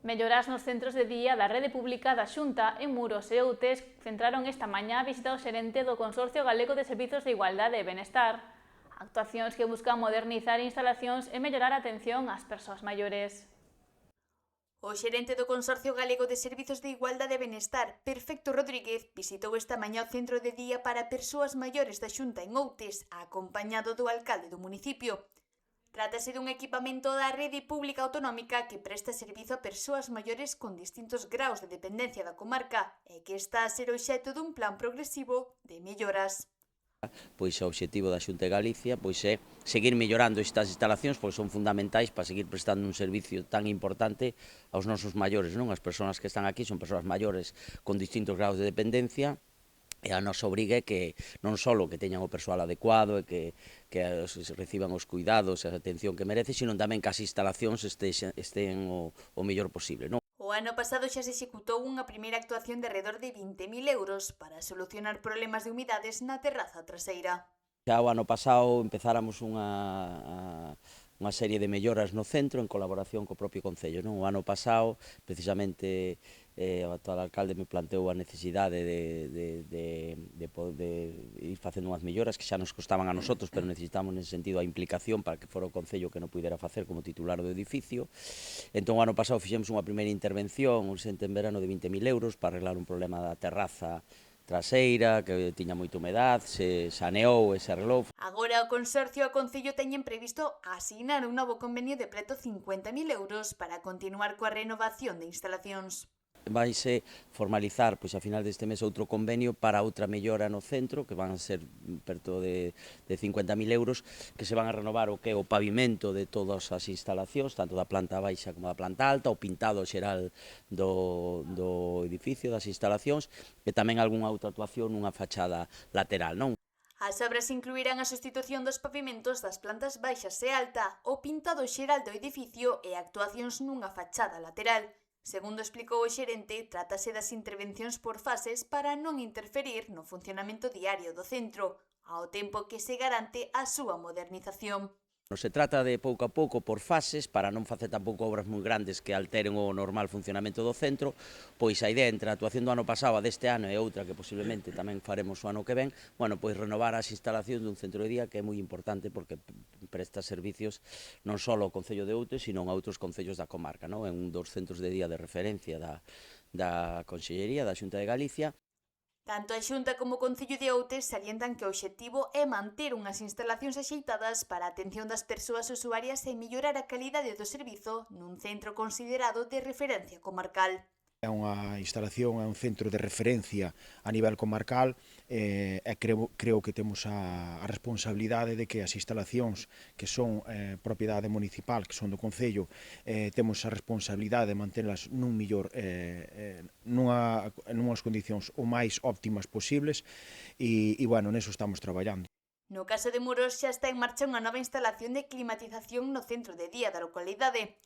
Melloras nos centros de día da rede pública da Xunta en Muros e Outes centraron esta mañá a visita ao xerente do Consorcio Galego de Servizos de Igualdade e Benestar. Actuacións que buscan modernizar instalacións e mellorar a atención ás persoas maiores. O xerente do Consorcio Galego de Servizos de Igualdade e Benestar, Perfecto Rodríguez, visitou esta mañá o centro de día para persoas maiores da Xunta en Outes, acompañado do alcalde do municipio. Trátase dun equipamento da rede pública autonómica que presta servizo a persoas maiores con distintos graus de dependencia da comarca e que está a ser obxecto dun plan progresivo de melloras. Pois o obxectivo da Xunta de Galicia é seguir mellorando estas instalacións, pois son fundamentais para seguir prestando un servicio tan importante aos nosos maiores, non? As persoas que están aquí son persoas maiores con distintos graus de dependencia, e a nosa obriga é que non só que teñan o persoal adecuado e que reciban os cuidados e a atención que merece, sino tamén que as instalacións estén o mellor posible, non? O ano pasado xa se executou unha primeira actuación de alrededor de 20.000 euros para solucionar problemas de humidades na terraza traseira. Xa o ano pasado empezáramos unha serie de melloras no centro en colaboración co propio Concello, non? O ano pasado, precisamente, o actual alcalde me planteou a necesidade de poder ir facendo unhas melloras que xa nos costaban a nosotros, pero necesitamos nese sentido a implicación para que fora o Concello que non pudera facer como titular do edificio. Entón, o ano pasado fixemos unha primeira intervención, urxente en verano, de 20.000 euros para arreglar un problema da terraza traseira, que tiña moita humedad, se saneou e se arreglou. Agora o Consorcio e o Concello teñen previsto asignar un novo convenio de preto 50.000 euros para continuar coa renovación de instalacións. Vaise formalizar, pois, a final deste mes outro convenio para outra mellora no centro, que van a ser perto de 50.000 euros, que se van a renovar o que é o pavimento de todas as instalacións, tanto da planta baixa como da planta alta, o pintado xeral do edificio, das instalacións, e tamén algunha outra actuación nunha fachada lateral, non? As obras incluirán a sustitución dos pavimentos das plantas baixas e alta, o pintado xeral do edificio e actuacións nunha fachada lateral. Segundo explicou o xerente, trátase das intervencións por fases para non interferir no funcionamento diario do centro, ao tempo que se garante a súa modernización. Se trata de pouco a pouco, por fases, para non facer tampouco obras moi grandes que alteren o normal funcionamento do centro, pois a idea entre a actuación do ano pasado a deste ano e outra que posiblemente tamén faremos o ano que ven, pois renovar as instalacións dun centro de día que é moi importante porque presta servicios non só ao Concello de Outes, sino a outros concellos da comarca, non? É un dos centros de día de referencia da Consellería, da Xunta de Galicia. Tanto a Xunta como o Concello de Outes salientan que o obxectivo é manter unhas instalacións axeitadas para a atención das persoas usuarias e mellorar a calidade do servizo nun centro considerado de referencia comarcal. É unha instalación, é un centro de referencia a nivel comarcal e creo que temos a responsabilidade de que as instalacións que son propiedade municipal, que son do Concello, temos a responsabilidade de mantelas nunhas condicións o máis óptimas posibles e neso estamos traballando. No caso de Muros xa está en marcha unha nova instalación de climatización no centro de día da localidade.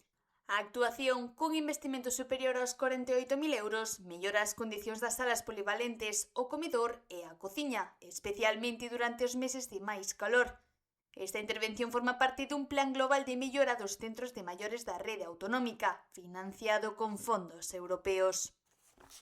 A actuación, cun investimento superior aos 48.000 euros, mellora as condicións das salas polivalentes, o comedor e a cociña, especialmente durante os meses de máis calor. Esta intervención forma parte dun plan global de mellora dos centros de maiores da rede autonómica, financiado con fondos europeos.